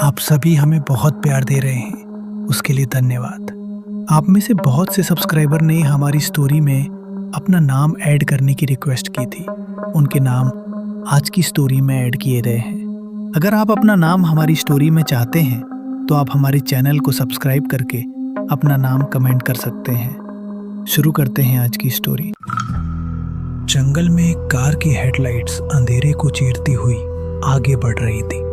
आप सभी हमें बहुत प्यार दे रहे हैं, उसके लिए धन्यवाद। आप में से बहुत से सब्सक्राइबर ने हमारी स्टोरी में अपना नाम ऐड करने की रिक्वेस्ट की थी। उनके नाम आज की स्टोरी में ऐड किए गए हैं। अगर आप अपना नाम हमारी स्टोरी में चाहते हैं तो आप हमारे चैनल को सब्सक्राइब करके अपना नाम कमेंट कर सकते हैं। शुरू करते हैं आज की स्टोरी। जंगल में एक कार की हेडलाइट्स अंधेरे को चीरती हुई आगे बढ़ रही थी।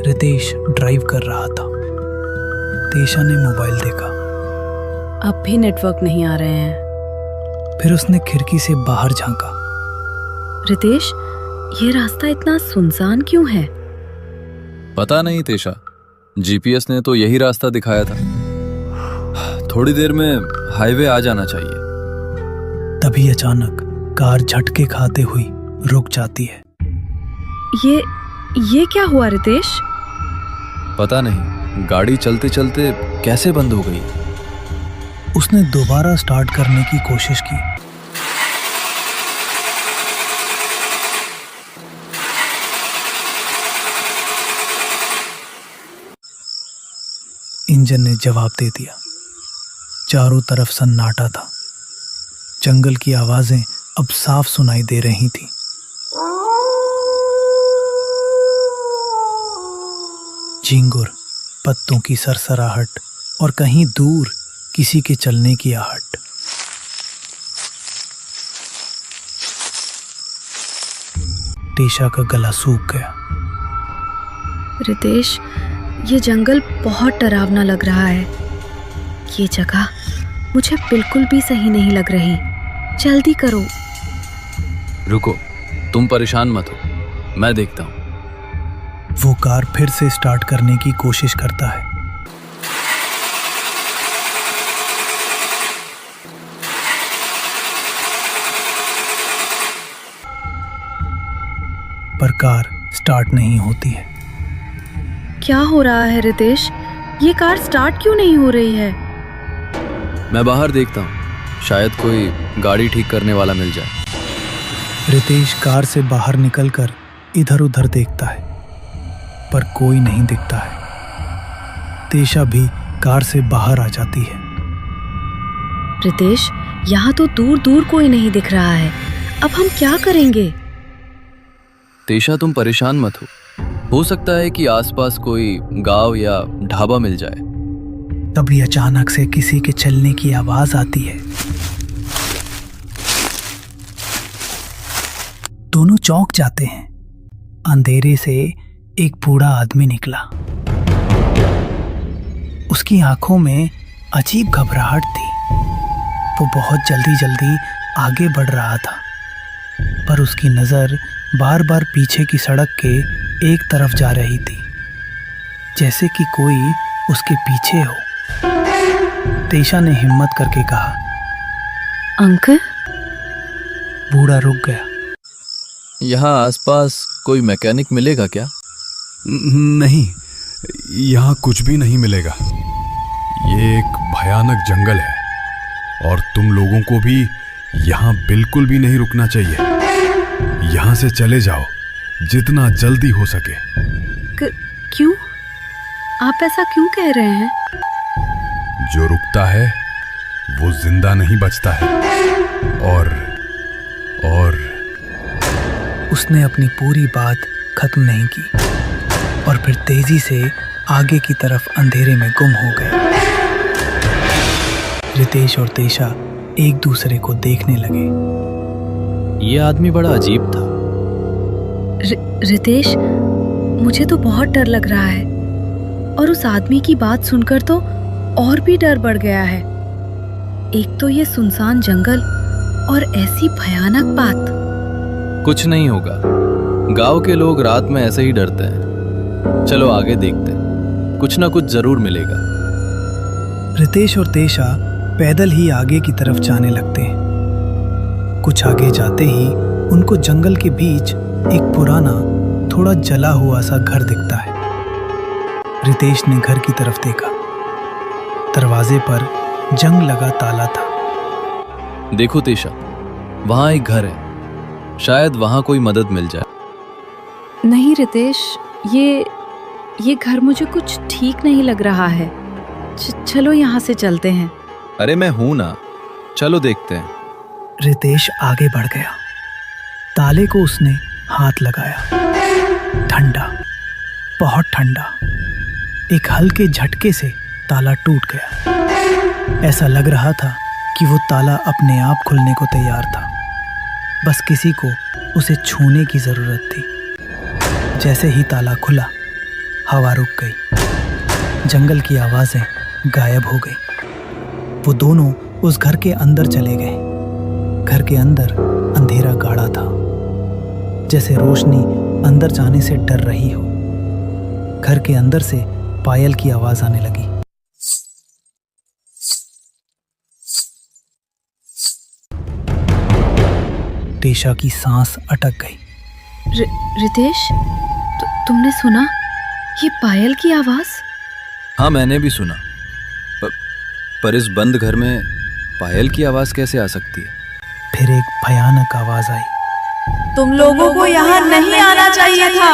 रितेश ड्राइव कर रहा था। तेशा ने मोबाइल देखा। अब भी नेटवर्क नहीं आ रहे हैं। फिर उसने खिड़की से बाहर झांका। रितेश, ये रास्ता इतना सुनसान क्यों है? पता नहीं तेशा, जीपीएस ने तो यही रास्ता दिखाया था। थोड़ी देर में हाईवे आ जाना चाहिए। तभी अचानक कार झटके खाते हुई रुक जाती है। ये क्या हुआ रितेश? पता नहीं, गाड़ी चलते चलते कैसे बंद हो गई। उसने दोबारा स्टार्ट करने की कोशिश की। इंजन ने जवाब दे दिया। चारों तरफ सन्नाटा था। जंगल की आवाजें अब साफ सुनाई दे रही थी। झिंगुर, पत्तों की सरसराहट और कहीं दूर किसी के चलने की आहट। तेशा का गला सूख गया। रितेश, ये जंगल बहुत डरावना लग रहा है। ये जगह मुझे बिल्कुल भी सही नहीं लग रही। जल्दी करो। रुको, तुम परेशान मत हो, मैं देखता हूं। वो कार फिर से स्टार्ट करने की कोशिश करता है। पर कार स्टार्ट नहीं होती है। क्या हो रहा है रितेश? ये कार स्टार्ट क्यों नहीं हो रही है? मैं बाहर देखता हूं, शायद कोई गाड़ी ठीक करने वाला मिल जाए। रितेश कार से बाहर निकलकर इधर उधर देखता है, पर कोई नहीं दिखता है। तेशा भी कार से बाहर आ जाती है। रितेश, यहाँ तो दूर दूर कोई नहीं दिख रहा है। अब हम क्या करेंगे? तेशा, तुम परेशान मत हो सकता है कि आसपास कोई गांव या ढाबा मिल जाए। तभी अचानक से किसी के चलने की आवाज आती है। दोनों चौंक जाते हैं। अंधेरे से एक बूढ़ा आदमी निकला। उसकी आंखों में अजीब घबराहट थी। वो बहुत जल्दी जल्दी आगे बढ़ रहा था, पर उसकी नजर बार बार पीछे की सड़क के एक तरफ जा रही थी, जैसे कि कोई उसके पीछे हो। तेशा ने हिम्मत करके कहा, अंकल। बूढ़ा रुक गया। यहाँ आसपास कोई मैकेनिक मिलेगा क्या? नहीं, यहाँ कुछ भी नहीं मिलेगा। ये एक भयानक जंगल है और तुम लोगों को भी यहाँ बिल्कुल भी नहीं रुकना चाहिए। यहाँ से चले जाओ जितना जल्दी हो सके। क्यों? आप ऐसा क्यों कह रहे हैं? जो रुकता है वो जिंदा नहीं बचता है। और उसने अपनी पूरी बात खत्म नहीं की और फिर तेजी से आगे की तरफ अंधेरे में गुम हो गए। रितेश और तेशा एक दूसरे को देखने लगे। ये आदमी बड़ा अजीब था। रितेश, मुझे तो बहुत डर लग रहा है और उस आदमी की बात सुनकर तो और भी डर बढ़ गया है। एक तो ये सुनसान जंगल और ऐसी भयानक बात। कुछ नहीं होगा, गांव के लोग रात में ऐसे ही डरते हैं। चलो आगे देखते हैं, कुछ ना कुछ जरूर मिलेगा। रितेश और तेशा पैदल ही आगे की तरफ जाने लगते हैं। कुछ आगे जाते ही उनको जंगल के बीच एक पुराना, थोड़ा जला हुआ सा घर दिखता है। रितेश ने घर की तरफ देखा। दरवाजे पर जंग लगा ताला था। देखो तेशा, वहां एक घर है, शायद वहां कोई मदद मिल जाए। नहीं रितेश, ये घर मुझे कुछ ठीक नहीं लग रहा है। चलो यहाँ से चलते हैं। अरे मैं हूं ना, चलो देखते हैं। रितेश आगे बढ़ गया। ताले को उसने हाथ लगाया। ठंडा, बहुत ठंडा। एक हल्के झटके से ताला टूट गया। ऐसा लग रहा था कि वो ताला अपने आप खुलने को तैयार था। बस किसी को उसे छूने की जरूरत थी। जैसे ही ताला खुला, हवा रुक गई। जंगल की आवाजें गायब हो गई। वो दोनों उस घर के अंदर चले गए। घर के अंदर अंधेरा गाढ़ा था, जैसे रोशनी अंदर जाने से डर रही हो। घर के अंदर से पायल की आवाज आने लगी। तेशा की सांस अटक गई। रितेश, तुमने सुना ये पायल की आवाज? हाँ, मैंने भी सुना। पर इस बंद घर में पायल की आवाज कैसे आ सकती है? फिर एक भयानक आवाज आई। तुम लोगों को यहाँ नहीं आना चाहिए था।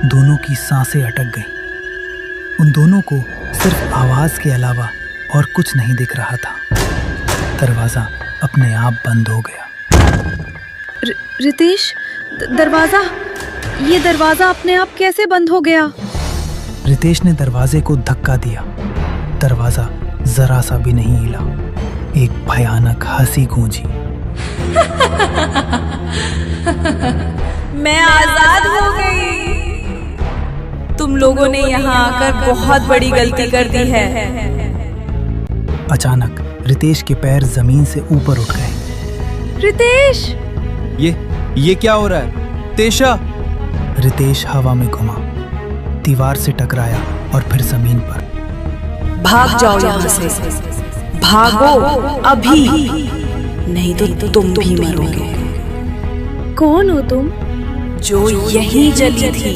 दोनों की सांसें अटक गईं। उन दोनों को सिर्फ आवाज के अलावा और कुछ नहीं दिख रहा था। दरवाजा अपने आप बंद हो गया। रितेश, दरवाजा, ये दरवाजा अपने आप कैसे बंद हो गया? रितेश ने दरवाजे को धक्का दिया। दरवाजा जरा सा भी नहीं हिला। एक भयानक हंसी गूंजी। मैं आजाद हो गई। तुम लोगों ने यहाँ आकर बहुत बड़ी गलती कर दी है। अचानक रितेश के पैर जमीन से ऊपर उठ गए। रितेश! ये क्या हो रहा है? तेशा! रितेश हवा में घुमा, दीवार से टकराया और फिर जमीन पर। भाग जाओ यहाँ से, भागो अभी, नहीं तो तुम भी मरोगे। कौन हो तुम? जो यही जली थी।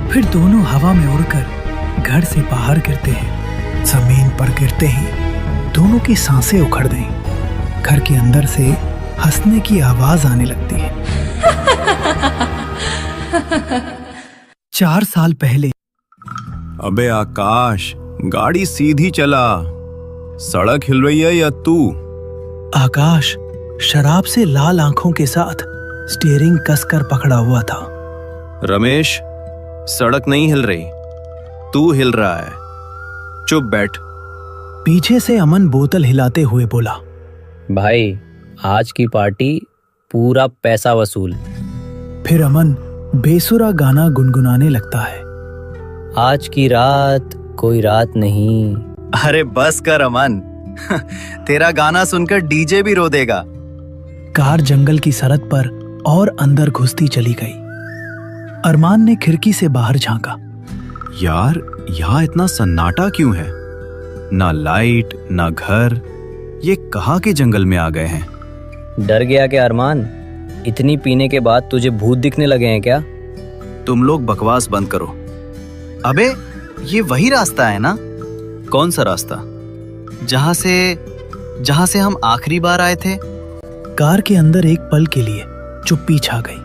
फिर दोनों हवा में उड़कर घर से बाहर गिरते हैं। जमीन पर गिरते ही दोनों की सांसें उखड़ गईं। घर के अंदर से हंसने की आवाज आने लगती है। 4 साल पहले। अबे आकाश, गाड़ी सीधी चला। सड़क हिल रही है या तू? आकाश शराब से लाल आंखों के साथ स्टीयरिंग कसकर पकड़ा हुआ था। रमेश, सड़क नहीं हिल रही, तू हिल रहा है। चुप बैठ। पीछे से अमन बोतल हिलाते हुए बोला। भाई, आज की पार्टी पूरा पैसा वसूल। फिर अमन बेसुरा गाना गुनगुनाने लगता है। आज की रात कोई रात नहीं। अरे बस कर अमन। तेरा गाना सुनकर डीजे भी रो देगा। कार जंगल की सड़क पर और अंदर घुसती चली गई। अरमान ने खिड़की से बाहर झांका। यार, यहाँ इतना सन्नाटा क्यों है? ना लाइट, ना घर। ये कहाँ के जंगल में आ गए हैं? डर गया क्या अरमान? इतनी पीने के बाद तुझे भूत दिखने लगे हैं क्या? तुम लोग बकवास बंद करो। अबे, ये वही रास्ता है ना? कौन सा रास्ता? जहाँ से हम आखिरी बार आए थे। कार के अंदर एक पल के लिए चुप्पी छा गई।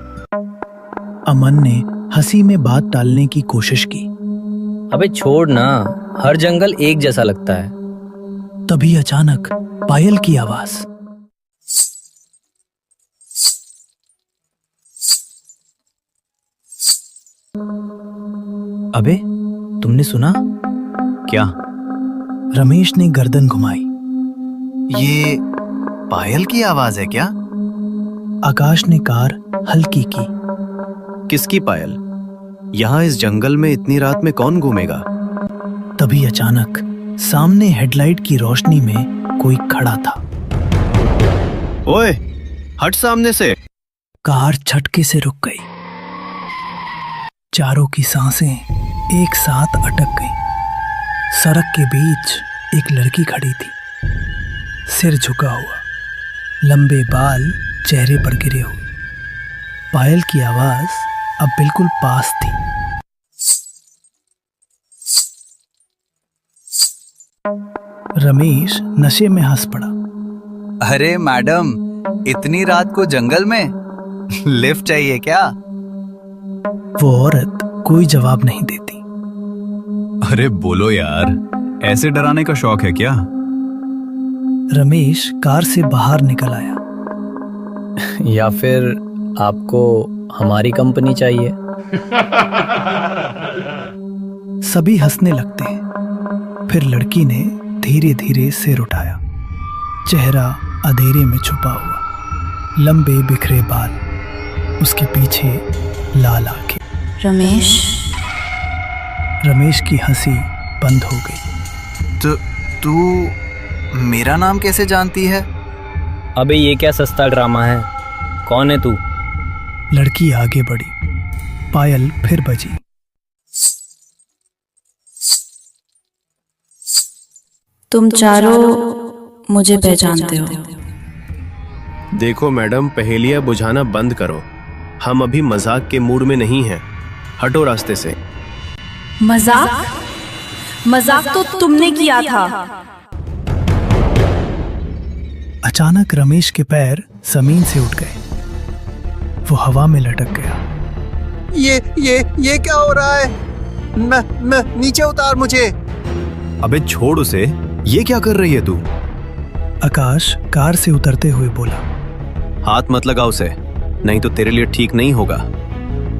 अमन ने हंसी में बात टालने की कोशिश की। अबे छोड़ ना, हर जंगल एक जैसा लगता है। तभी अचानक पायल की आवाज। अबे, तुमने सुना? क्या? रमेश ने गर्दन घुमाई। ये पायल की आवाज है क्या? आकाश ने कार हल्की की। किसकी पायल? यहाँ इस जंगल में इतनी रात में कौन घूमेगा? तभी अचानक सामने हेडलाइट की रोशनी में कोई खड़ा था। ओए, हट सामने से। कार झटके से रुक गई। चारों की सांसें एक साथ अटक गईं। सड़क के बीच एक लड़की खड़ी थी, सिर झुका हुआ, लंबे बाल चेहरे पर गिरे हुए। पायल की आवाज अब बिल्कुल पास थी। रमेश नशे में हंस पड़ा। अरे मैडम, इतनी रात को जंगल में लिफ्ट चाहिए क्या? वो औरत कोई जवाब नहीं देती। अरे बोलो यार, ऐसे डराने का शौक है क्या? रमेश कार से बाहर निकल आया। या फिर आपको हमारी कंपनी चाहिए? सभी हंसने लगते हैं। फिर लड़की ने धीरे धीरे सिर उठाया, चेहरा अंधेरे में छुपा हुआ, लंबे बिखरे बाल, उसके पीछे लाल आंखें। रमेश की हंसी बंद हो गई। तो तू मेरा नाम कैसे जानती है? अबे ये क्या सस्ता ड्रामा है? कौन है तू? लड़की आगे बढ़ी, पायल फिर बजी। तुम चारों मुझे पहचानते हो। देखो मैडम, पहेलियां बुझाना बंद करो। हम अभी मजाक के मूड में नहीं हैं। हटो रास्ते से। मजाक तो तुमने किया था। अचानक रमेश के पैर जमीन से उठ गए। वो हवा में लटक गया। ये क्या हो रहा है? मैं नीचे उतार मुझे। अबे छोड़ उसे, ये क्या कर रही है तू? आकाश कार से उतरते हुए बोला। हाथ मत लगा उसे, नहीं तो तेरे लिए ठीक नहीं होगा।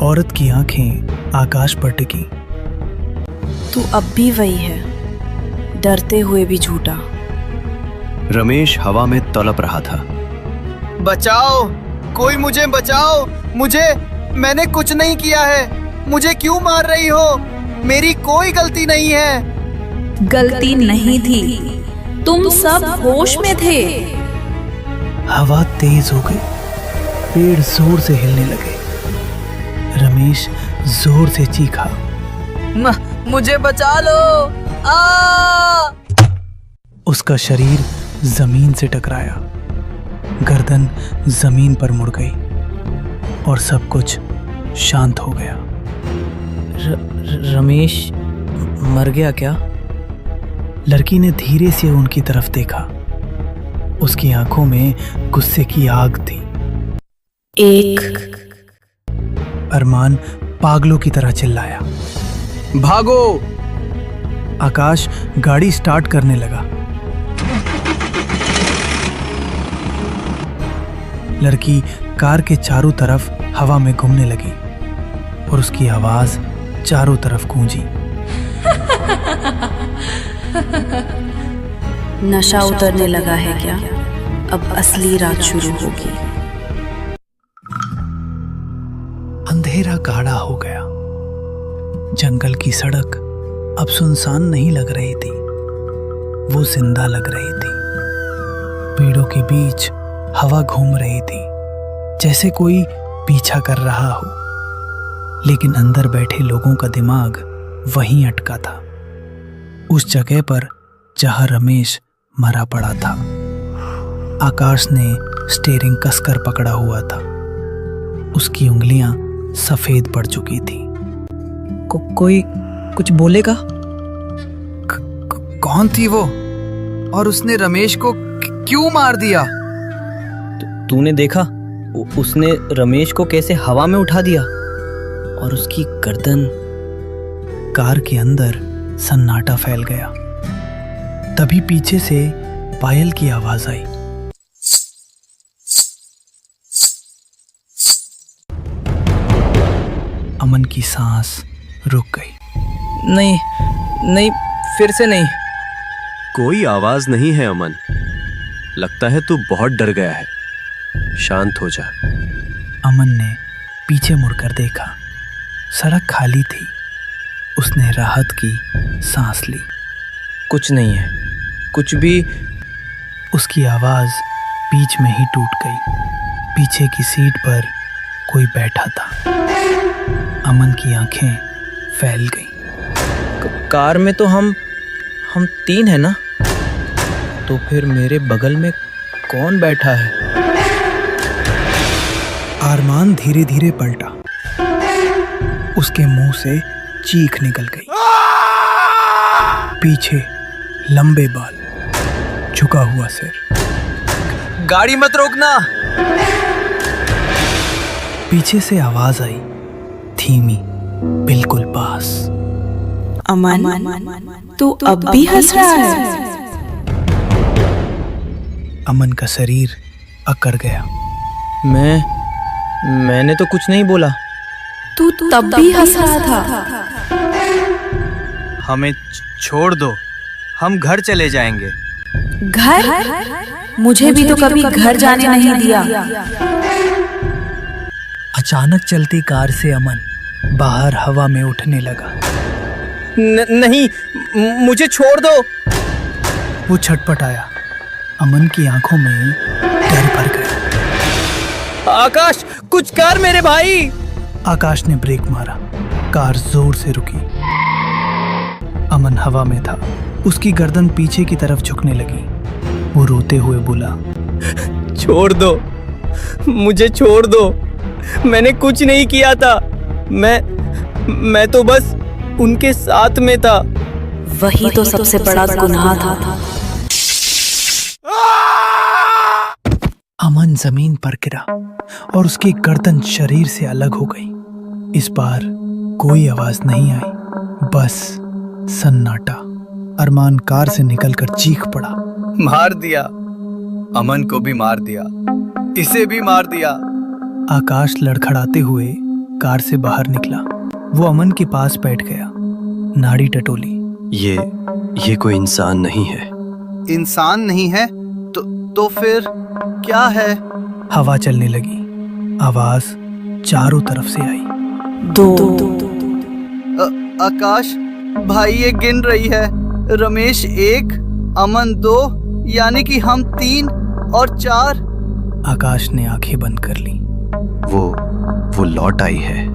औरत की आंखें आकाश पर टिकी। तू अब भी वही है, डरते हुए भी झूठा। रमेश हवा में तड़प रहा था। बचाओ, कोई मुझे बचाओ, मैंने कुछ नहीं किया है। मुझे क्यों मार रही हो? मेरी कोई गलती नहीं है। गलती नहीं थी, तुम सब होश में थे। हवा तेज हो गई, पेड़ जोर से हिलने लगे। रमेश जोर से चीखा, मुझे बचा लो। उसका शरीर जमीन से टकराया, गर्दन जमीन पर मुड़ गई और सब कुछ शांत हो गया। रमेश मर गया क्या? लड़की ने धीरे से उनकी तरफ देखा। उसकी आंखों में गुस्से की आग थी। अरमान पागलों की तरह चिल्लाया, भागो! आकाश गाड़ी स्टार्ट करने लगा। लड़की कार के चारों तरफ हवा में घूमने लगी और उसकी आवाज चारों तरफ गूंजी। नशा उतरने लगा है क्या? अब असली रात शुरू होगी। अंधेरा गाढ़ा हो गया। जंगल की सड़क अब सुनसान नहीं लग रही थी, वो जिंदा लग रही थी। पेड़ों के बीच हवा घूम रही थी, जैसे कोई पीछा कर रहा हो, लेकिन अंदर बैठे लोगों का दिमाग वहीं अटका था, उस जगह पर जहां रमेश मरा पड़ा था। आकाश ने स्टीयरिंग कसकर पकड़ा हुआ था। उसकी उंगलियां सफेद पड़ चुकी थी। कोई कुछ बोलेगा? कौन थी वो? और उसने रमेश को क्यों मार दिया? तूने देखा? उसने रमेश को कैसे हवा में उठा दिया और उसकी गर्दन। कार के अंदर सन्नाटा फैल गया। तभी पीछे से पायल की आवाज आई। अमन की सांस रुक गई। नहीं, फिर से नहीं। कोई आवाज नहीं है अमन। लगता है तू बहुत डर गया है। शांत हो जा। अमन ने पीछे मुड़कर देखा। सड़क खाली थी। उसने राहत की सांस ली। कुछ नहीं है, कुछ भी। उसकी आवाज बीच में ही टूट गई। पीछे की सीट पर कोई बैठा था। अमन की आंखें फैल गईं। कार में तो हम 3 है ना? तो फिर मेरे बगल में कौन बैठा है? अरमान धीरे धीरे पलटा। उसके मुंह से चीख निकल गई। पीछे लंबे बाल, झुका हुआ सिर। गाड़ी मत रोकना। पीछे से आवाज आई, धीमी, बिल्कुल पास। अमन, तू अब भी हंस रहा है? अमन का शरीर अकड़ गया। मैंने तो कुछ नहीं बोला। तू तब भी हंस रहा था। हमें छोड़ दो, हम घर चले जाएंगे। घर? मुझे भी तो कभी घर जाने नहीं दिया। अचानक चलती कार से अमन बाहर हवा में उठने लगा। नहीं, मुझे छोड़ दो। वो छटपटाया। अमन की आंखों में डर भर गया। आकाश, कुछ कर मेरे भाई। आकाश ने ब्रेक मारा। कार जोर से रुकी। अमन हवा में था। उसकी गर्दन पीछे की तरफ झुकने लगी। वो रोते हुए बोला, छोड़ दो, मुझे छोड़ दो। मैंने कुछ नहीं किया था। मैं तो बस उनके साथ में था। वही तो सबसे बड़ा गुनाह था। अमन जमीन पर गिरा और उसकी गर्दन शरीर से अलग हो गई। इस बार कोई आवाज नहीं आई, बस सन्नाटा। अरमान कार से निकलकर चीख पड़ा, मार दिया, अमन को भी मार दिया, इसे भी मार दिया। आकाश लड़खड़ाते हुए कार से बाहर निकला। वो अमन के पास बैठ गया, नाड़ी टटोली। ये कोई इंसान नहीं है। इंसान नहीं है तो फिर क्या है? हवा चलने लगी। आवाज चारों तरफ से आई। दो। आकाश भाई, ये गिन रही है। रमेश 1, अमन 2, यानी कि हम 3 और 4। आकाश ने आंखें बंद कर ली। वो लौट आई है।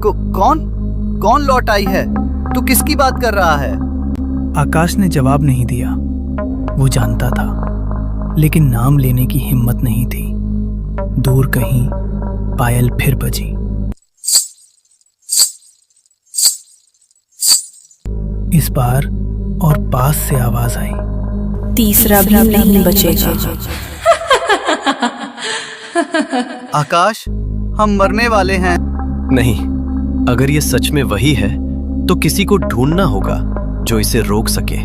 कौन लौट आई है? तू किसकी बात कर रहा है? आकाश ने जवाब नहीं दिया। वो जानता था, लेकिन नाम लेने की हिम्मत नहीं थी। दूर कहीं पायल फिर बजी। इस बार और पास से आवाज आई, तीसरा भी नहीं बचेगा। आकाश, हम मरने वाले हैं। नहीं, अगर ये सच में वही है तो किसी को ढूंढना होगा जो इसे रोक सके।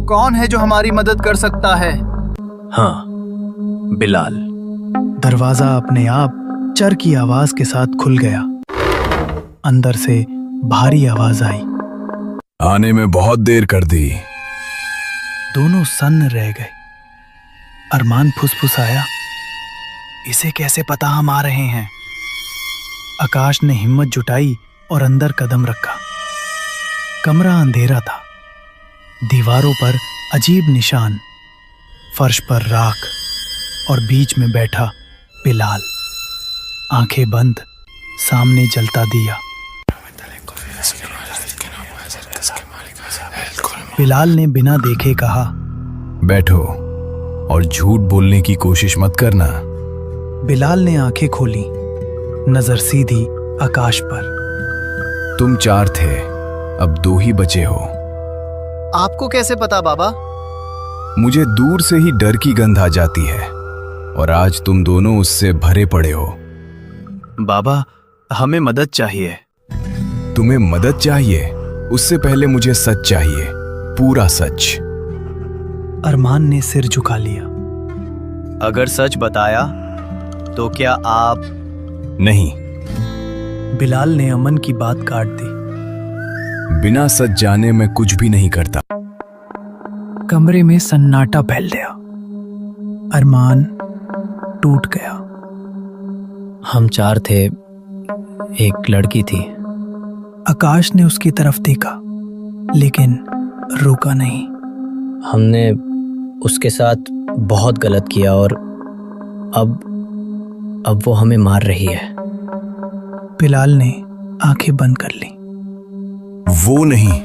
कौन है जो हमारी मदद कर सकता है? हाँ, बिलाल। दरवाजा अपने आप चर की आवाज के साथ खुल गया। अंदर से भारी आवाज आई, आने में बहुत देर कर दी। दोनों सन्न रह गए। अरमान फुसफुसाया, इसे कैसे पता हम आ रहे हैं? आकाश ने हिम्मत जुटाई और अंदर कदम रखा। कमरा अंधेरा था। दीवारों पर अजीब निशान, फर्श पर राख और बीच में बैठा बिलाल, आंखें बंद, सामने जलता दिया। बिलाल ने बिना देखे कहा, बैठो और झूठ बोलने की कोशिश मत करना। बिलाल ने आंखें खोली, नजर सीधी आकाश पर। तुम 4 थे, अब 2 ही बचे हो। आपको कैसे पता बाबा? मुझे दूर से ही डर की गंध आ जाती है और आज तुम दोनों उससे भरे पड़े हो। बाबा, हमें मदद चाहिए। तुम्हें मदद चाहिए? उससे पहले मुझे सच चाहिए, पूरा सच। अरमान ने सिर झुका लिया। अगर सच बताया तो क्या आप? नहीं। बिलाल ने अमन की बात काट दी। बिना सच जाने मैं कुछ भी नहीं करता। कमरे में सन्नाटा फैल गया। अरमान टूट गया। हम 4 थे, एक लड़की थी। आकाश ने उसकी तरफ देखा, लेकिन रुका नहीं। हमने उसके साथ बहुत गलत किया और अब वो हमें मार रही है। बिलाल ने आंखें बंद कर ली। वो नहीं,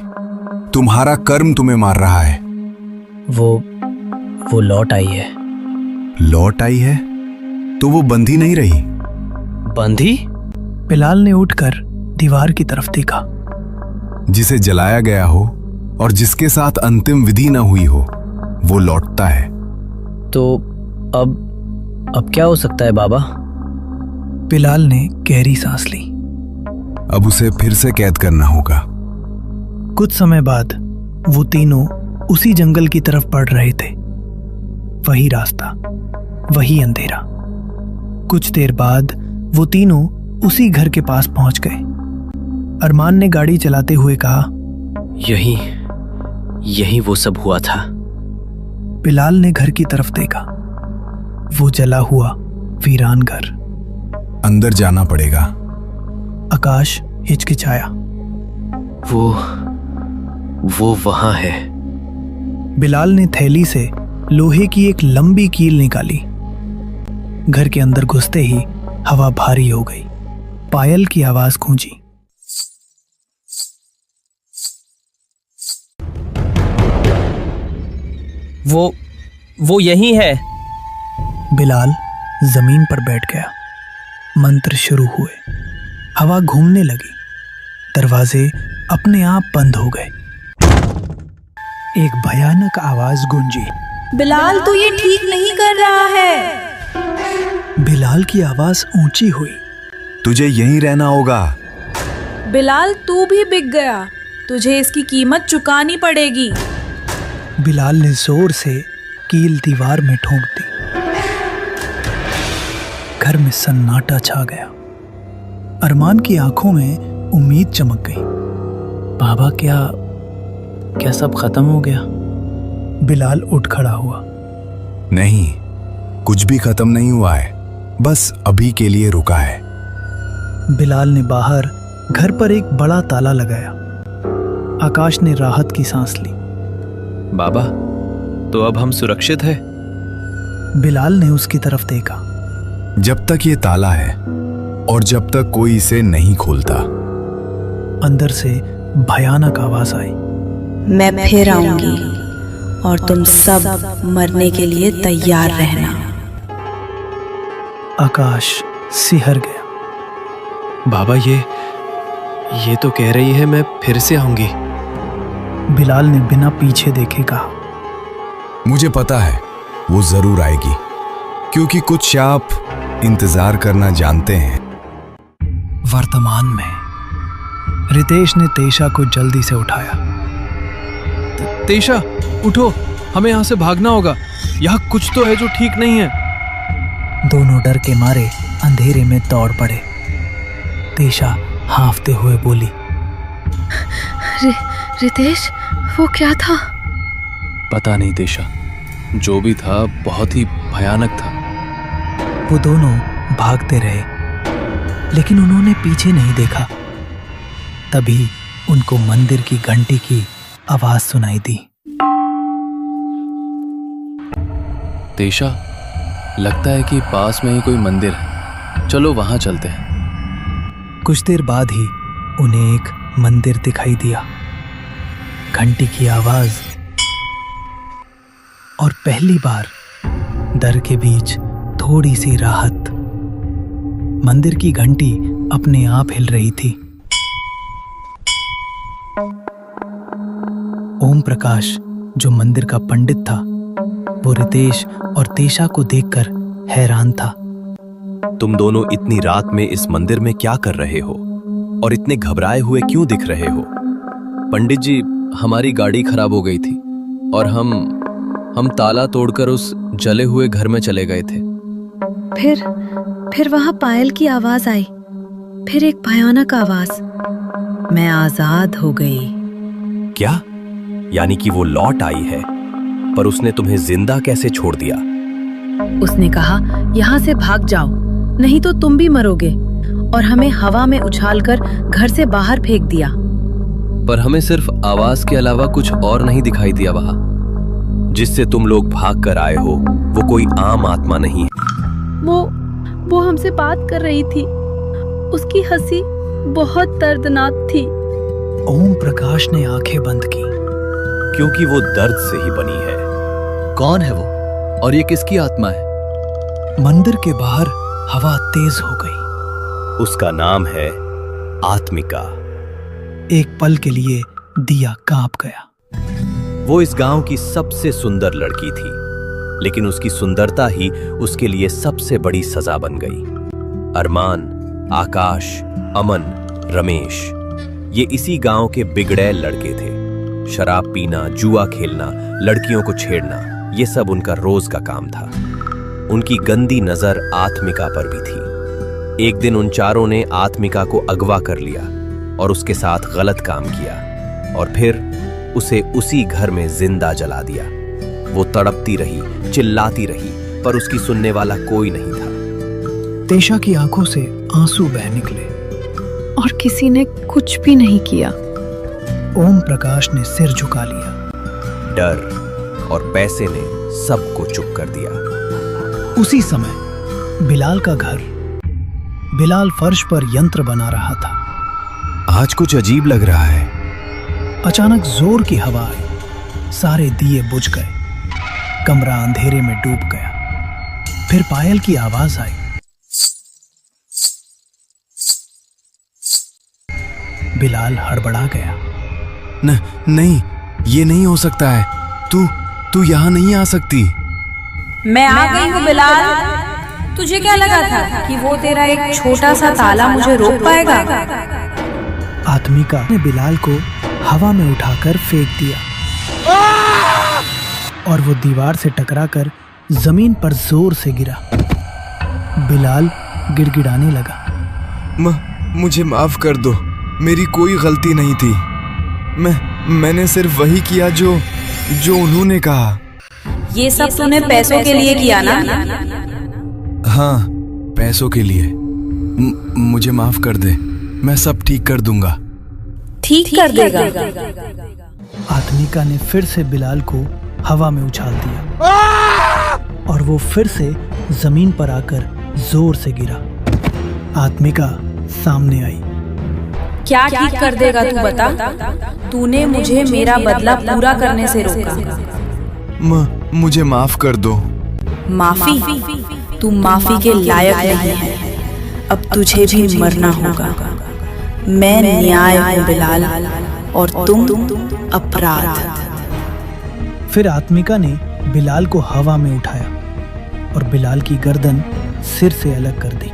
तुम्हारा कर्म तुम्हें मार रहा है। वो लौट आई है। लौट आई है? तो वो बंधी नहीं रही? बंधी? बिलाल ने उठकर दीवार की तरफ देखा। जिसे जलाया गया हो और जिसके साथ अंतिम विधि न हुई हो, वो लौटता है। तो अब क्या हो सकता है बाबा? बिलाल ने गहरी सांस ली। अब उसे फिर से कैद करना होगा। कुछ समय बाद वो तीनों उसी जंगल की तरफ बढ़ रहे थे। वही रास्ता, वही अंधेरा। कुछ देर बाद वो तीनों उसी घर के पास पहुंच गए। अरमान ने गाड़ी चलाते हुए कहा, यही वो सब हुआ था। बिलाल ने घर की तरफ देखा। वो जला हुआ वीरान घर। अंदर जाना पड़ेगा। आकाश हिचकिचाया। वो वहां है। बिलाल ने थैली से लोहे की एक लंबी कील निकाली। घर के अंदर घुसते ही हवा भारी हो गई। पायल की आवाज गूंजी। वो यही है। बिलाल जमीन पर बैठ गया। मंत्र शुरू हुए। हवा घूमने लगी। दरवाजे अपने आप बंद हो गए। एक भयानक आवाज गूंजी। बिलाल तू ये ठीक नहीं कर रहा है। बिलाल की आवाज ऊंची हुई। तुझे यहीं रहना होगा। बिलाल तू भी बिक गया, तुझे इसकी कीमत चुकानी पड़ेगी। बिलाल ने जोर से कील दीवार में ठोक दी। घर में सन्नाटा छा गया। अरमान की आंखों में उम्मीद चमक गई। बाबा, क्या सब खत्म हो गया? बिलाल उठ खड़ा हुआ। नहीं, कुछ भी खत्म नहीं हुआ है, बस अभी के लिए रुका है। बिलाल ने बाहर घर पर एक बड़ा ताला लगाया। आकाश ने राहत की सांस ली। बाबा, तो अब हम सुरक्षित हैं? बिलाल ने उसकी तरफ देखा। जब तक ये ताला है और जब तक कोई इसे नहीं खोलता। अंदर से भयानक आवाज आई। मैं फिर आऊंगी और तुम सब मरने के लिए तैयार रहना। आकाश सिहर गया। बाबा, ये तो कह रही है मैं फिर से आऊंगी। बिलाल ने बिना पीछे देखे कहा। मुझे पता है वो जरूर आएगी, क्योंकि कुछ शाप इंतजार करना जानते हैं। वर्तमान में रितेश ने तेशा को जल्दी से उठाया। तेशा, उठो, हमें यहाँ से भागना होगा। यहाँ कुछ तो है जो ठीक नहीं है। दोनों डर के मारे अंधेरे में दौड़ पड़े। तेशा हांफते हुए बोली, रितेश, वो क्या था? पता नहीं तेशा, जो भी था बहुत ही भयानक था। वो दोनों भागते रहे, लेकिन उन्होंने पीछे नहीं देखा। तभी उनको मंदिर की घंटी की आवाज सुनाई दी। तेशा, लगता है कि पास में ही कोई मंदिर है। चलो वहां चलते हैं। कुछ देर बाद ही उन्हें एक मंदिर दिखाई दिया। घंटी की आवाज और पहली बार डर के बीच थोड़ी सी राहत। मंदिर की घंटी अपने आप हिल रही थी। ओम प्रकाश, जो मंदिर का पंडित था, वो रितेश और तेशा को देखकर हैरान था। तुम दोनों इतनी रात में इस मंदिर में क्या कर रहे हो और इतने घबराए हुए क्यों दिख रहे हो? पंडित जी, हमारी गाड़ी खराब हो गई थी और हम ताला तोड़कर उस जले हुए घर में चले गए थे। फिर वहां पायल की आवाज आई। फिर एक भयानक आवाज, मैं आजाद हो गई। क्या? यानी कि वो लौट आई है, पर उसने तुम्हें जिंदा कैसे छोड़ दिया? उसने कहा, यहाँ से भाग जाओ, नहीं तो तुम भी मरोगे, और हमें हवा में उछालकर घर से बाहर फेंक दिया। पर हमें सिर्फ आवाज के अलावा कुछ और नहीं दिखाई दिया वहां। जिससे तुम लोग भाग कर आए हो वो कोई आम आत्मा नहीं है। वो हमसे बात कर रही थी। उसकी हंसी बहुत दर्दनाक थी। ओम प्रकाश ने आंखें बंद की। क्योंकि वो दर्द से ही बनी है। कौन है वो और ये किसकी आत्मा है? मंदिर के बाहर हवा तेज हो गई। उसका नाम है आत्मिका। एक पल के लिए दिया कांप गया। वो इस गांव की सबसे सुंदर लड़की थी, लेकिन उसकी सुंदरता ही उसके लिए सबसे बड़ी सजा बन गई। अरमान, आकाश, अमन रमेश, ये इसी गांव के बिगड़ैल लड़के थे। शराब पीना, जुआ खेलना, लड़कियों को छेड़ना, ये सब उनका रोज का काम था। उनकी गंदी नजर आत्मिका पर भी थी। एक दिन उन चारों ने आत्मिका को अगवा कर लिया और उसके साथ गलत काम किया और फिर उसे उसी घर में जिंदा जला दिया। वो तड़पती रही, चिल्लाती रही, पर उसकी सुनने वाला कोई नहीं था। तेशा की आंखों से आंसू बह निकले। और किसी ने कुछ भी नहीं किया। ओम प्रकाश ने सिर झुका लिया। डर और पैसे ने सबको चुप कर दिया। उसी समय बिलाल का घर। बिलाल फर्श पर यंत्र बना रहा था। आज कुछ अजीब लग रहा है। अचानक जोर की हवा आई। सारे दिए बुझ गए। कमरा अंधेरे में डूब गया। फिर पायल की आवाज आई। बिलाल हड़बड़ा गया। नहीं, ये नहीं हो सकता है। तू यहाँ नहीं आ सकती। मैं आ गई हूँ बिलाल। तुझे क्या लगा था कि वो तेरा एक छोटा सा ताला मुझे रोक पाएगा? आत्मिका ने बिलाल को हवा में उठाकर फेंक दिया और वो दीवार से टकराकर जमीन पर जोर से गिरा। बिलाल गिड़गिड़ाने लगा। मुझे माफ कर दो, मेरी कोई गलती नहीं थी। मैंने सिर्फ वही किया जो उन्होंने कहा। ये सब तूने पैसों के लिए किया ना? हाँ, पैसों के लिए। मुझे माफ कर दे, मैं सब ठीक कर दूंगा। ठीक कर देगा। आत्मिका ने फिर से बिलाल को हवा में उछाल दिया और वो फिर से जमीन पर आकर जोर से गिरा। आत्मिका सामने आई। क्या ठीक कर देगा तू बता? तूने मुझे मेरा बदला पूरा करने से रोका। मुझे माफ कर दो। माफी? तू माफी के लायक नहीं है। अब तुझे भी मरना होगा। मैं न्याय हूँ बिलाल और तुम अपराध। फिर आत्मिका ने बिलाल को हवा में उठाया और बिलाल की गर्दन सिर से अलग कर दी।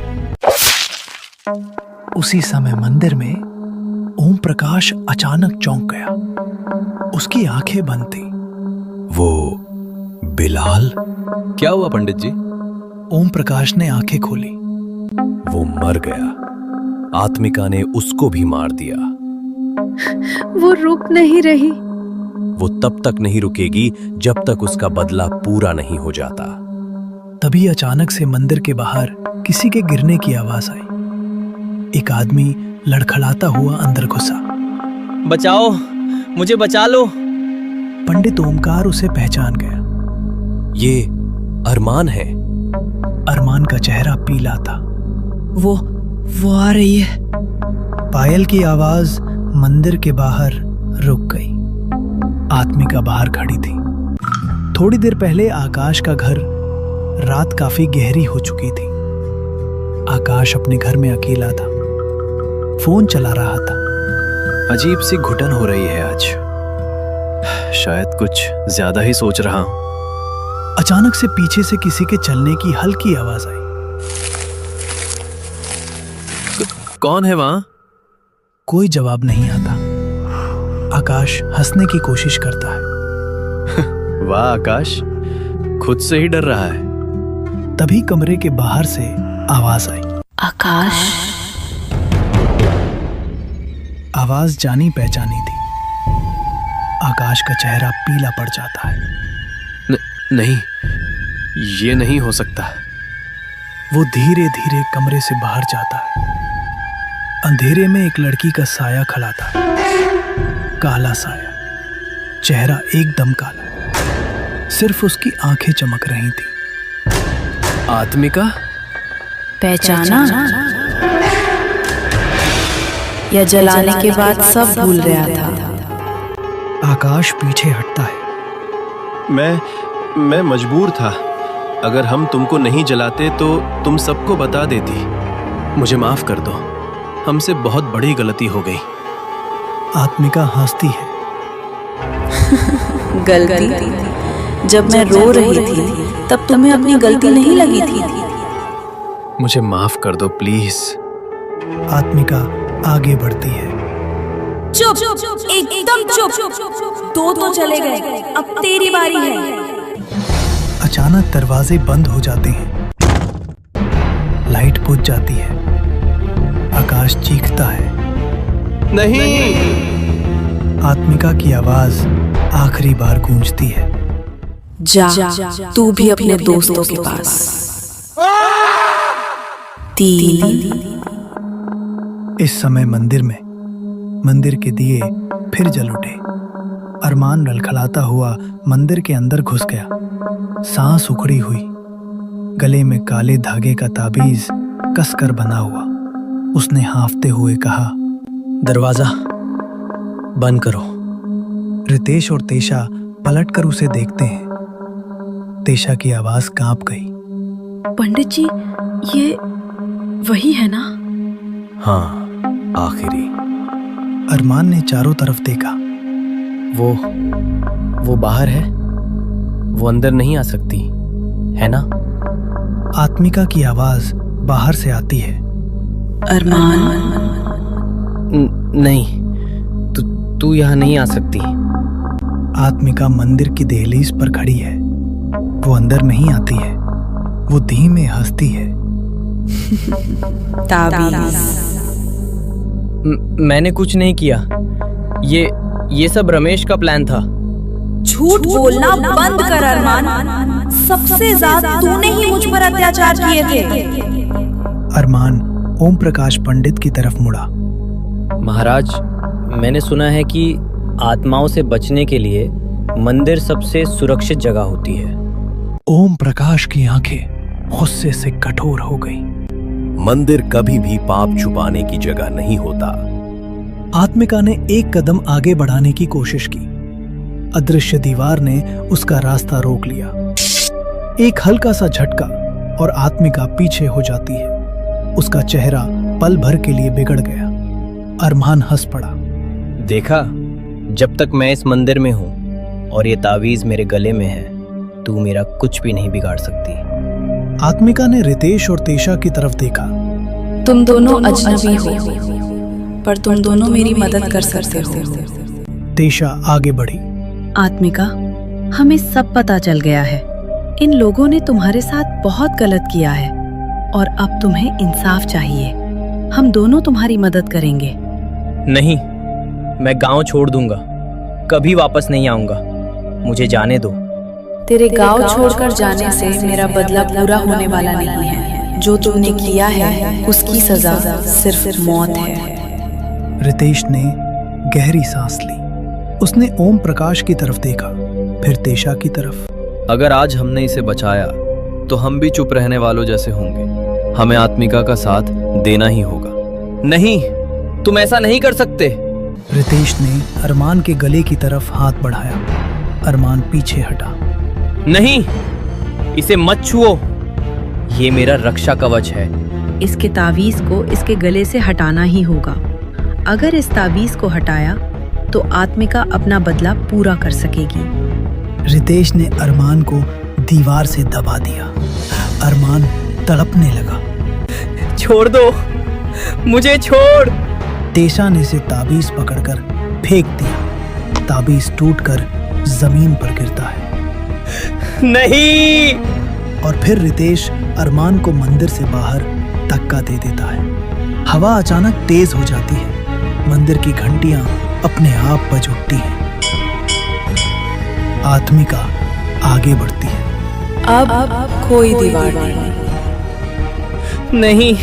उसी समय मंदिर में ओम प्रकाश अचानक चौंक गया। उसकी आंखें बंद थी। वो बिलाल? क्या हुआ पंडित जी? ओम प्रकाश ने आंखें खोली। वो मर गया। आत्मिका ने उसको भी मार दिया। वो रुक नहीं रही। वो तब तक नहीं रुकेगी जब तक उसका बदला पूरा नहीं हो जाता। तभी अचानक से मंदिर के बाहर किसी के गिरने की आवाज आई। एक आदमी लड़खड़ाता हुआ अंदर घुसा। बचाओ, मुझे बचा लो। पंडित ओमकार उसे पहचान गया। ये अरमान है। अरमान का चेहरा पीला था। वो आ रही है। पायल की आवाज मंदिर के बाहर रुक गई। आत्मिका बाहर खड़ी थी। थोड़ी देर पहले आकाश का घर। रात काफी गहरी हो चुकी थी। आकाश अपने घर में अकेला था। फोन चला रहा था। अजीब सी घुटन हो रही है आज। शायद कुछ ज्यादा ही सोच रहा हूं। अचानक से पीछे से किसी के चलने की हल्की आवाज आई। कौन है वहां? कोई जवाब नहीं आता। आकाश हंसने की कोशिश करता है। वाह आकाश, खुद से ही डर रहा है। तभी कमरे के बाहर से आवाज आई। आकाश। आवाज जानी पहचानी थी। आकाश का चेहरा पीला पड़ जाता है। नहीं, ये नहीं हो सकता। वो धीरे धीरे कमरे से बाहर जाता है। अंधेरे में एक लड़की का साया खड़ा था। काला साया, चेहरा एकदम काला। सिर्फ उसकी आंखें चमक रही थी। आत्मिका? पहचाना? या जलाने के बाद सब भूल गया था? आकाश पीछे हटता है। मैं मजबूर था। अगर हम तुमको नहीं जलाते तो तुम सबको बता देती। मुझे माफ कर दो, हमसे बहुत बड़ी गलती हो गई। आत्मिका हंसती है। गलती? जब मैं रो रही थी तब तुम्हें अपनी गलती नहीं लगी थी? मुझे माफ कर दो प्लीज। आत्मिका आगे बढ़ती है। चुप, एकदम चुप। दो तो चले गए, अब तेरी बारी है। अचानक दरवाजे बंद हो जाते हैं, लाइट बुझ जाती है, आकाश चीखता है। नहीं। आत्मिका की आवाज आखिरी बार गूंजती है। जा तू भी अपने दोस्तों के पास। 3। इस समय मंदिर के दिए फिर जल उठे। अरमान ललखलाता हुआ मंदिर के अंदर घुस गया। सांस उखड़ी हुई, गले में काले धागे का ताबीज कसकर बना हुआ। उसने हांफते हुए कहा, दरवाजा बंद करो। रितेश और तेशा पलटकर उसे देखते हैं। तेशा की आवाज कांप गई। पंडित जी, ये वही है ना? हाँ, आखिरी। अरमान ने चारों तरफ देखा। वो बाहर है, वो अंदर नहीं आ सकती है ना? आत्मिका की आवाज बाहर से आती है। अरमान, नहीं, तू यहाँ नहीं आ सकती। आत्मिका मंदिर की दहलीज पर खड़ी है। वो अंदर नहीं आती है, वो धीमे हंसती है। ताबीज। मैंने कुछ नहीं किया। ये सब रमेश का प्लान था। झूठ बोलना बंद कर अरमान। सबसे ज्यादा तूने ही मुझ पर अत्याचार किए थे। अरमान ओम प्रकाश पंडित की तरफ मुड़ा। महाराज, मैंने सुना है कि आत्माओं से बचने के लिए मंदिर सबसे सुरक्षित जगह होती है। ओम प्रकाश की आंखें गुस्से से कठोर हो गई। मंदिर कभी भी पाप छुपाने की जगह नहीं होता। आत्मिका ने एक कदम आगे बढ़ाने की कोशिश की। अदृश्य दीवार ने उसका रास्ता रोक लिया। एक हल्का सा झटका और आत्मिका पीछे हो जाती है। उसका चेहरा पल भर के लिए बिगड़ गया। अरमान हंस पड़ा। देखा, जब तक मैं इस मंदिर में हूँ और ये तावीज मेरे गले में है, तू मेरा कुछ भी नहीं बिगाड़ सकती। आत्मिका ने रितेश और तेशा की तरफ देखा। तुम दोनों अजनबी हो, पर तुम दोनों मेरी मदद कर सकते हो। तेशा आगे बढ़ी। आत्मिका, हमें सब पता चल गया है। इन लोगों ने तुम्हारे साथ बहुत गलत किया है और अब तुम्हें इंसाफ चाहिए। हम दोनों तुम्हारी मदद करेंगे। नहीं, मैं गांव छोड़ दूंगा, कभी वापस नहीं आऊंगा। मुझे जाने दो। तेरे गांव छोड़कर जाने से मेरा बदला पूरा होने वाला नहीं है। जो तुमने किया है उसकी सजा सिर्फ मौत है। रितेश ने गहरी सांस ली। उसने ओम प्रकाश की तरफ देखा, फिर तेशा की तरफ। अगर आज हमने इसे बचाया तो हम भी चुप रहने वालों जैसे होंगे। हमें आत्मिका का साथ देना ही होगा। नहीं, तुम ऐसा नहीं कर सकते। रितेश ने अरमान के गले की तरफ हाथ बढ़ाया। अरमान पीछे हटा। नहीं, इसे मत छुओ। ये मेरा रक्षा कवच है। इसके तावीज को इसके गले से हटाना ही होगा। अगर इस तावीज को हटाया तो आत्मिका अपना बदला पूरा कर सकेगी। रितेश ने अरमान को दीवार से दबा दिया। अरमान तड़पने लगा। छोड़ दो, मुझे छोड़। तेशा ने इसे ताबीज पकड़कर फेंक दिया। ताबीज टूटकर जमीन पर गिरता है। नहीं। और फिर रितेश अरमान को मंदिर से बाहर धक्का दे देता है। हवा अचानक तेज हो जाती है। मंदिर की घंटियां अपने आप बज उठती हैं। आत्मिका आगे बढ़ती है। अब कोई दीवार नहीं,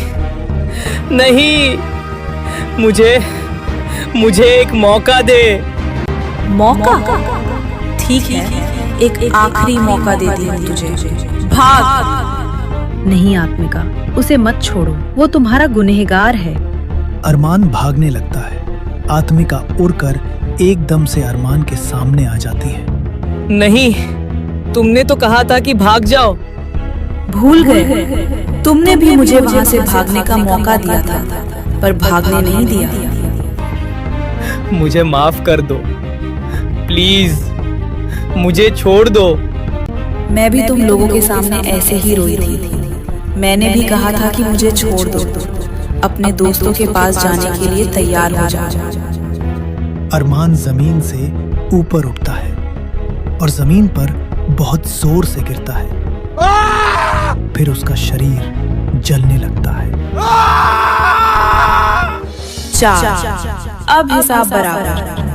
नहीं, मुझे एक मौका दे। मौका? ठीक है, एक आखिरी मौका देती हूँ तुझे। भाग। नहीं आत्मिका, उसे मत छोड़ो। वो तुम्हारा गुनहगार है। अरमान भागने लगता है। आत्मिका उड़कर एकदम से अरमान के सामने आ जाती है। नहीं, तुमने तो कहा था कि भाग जाओ। भूल गए? तुमने भी मुझे वहां से भागने का मौका दिया था, पर भागने नहीं दिया। मुझे माफ कर दो, प्लीज। मुझे छोड़ दो। मैं भी तुम लोगों के सामने ऐसे ही रोई थी। मैंने भी कहा था कि मुझे छोड़ दो, अपने दोस्तों के पास जाने के लिए तैयार हो जा। अरमान जमीन से ऊपर उठता है और जमीन पर बहुत जोर से गिरता है। फिर उसका शरीर जलने लगता है। 4 अब हिसाब बराबर।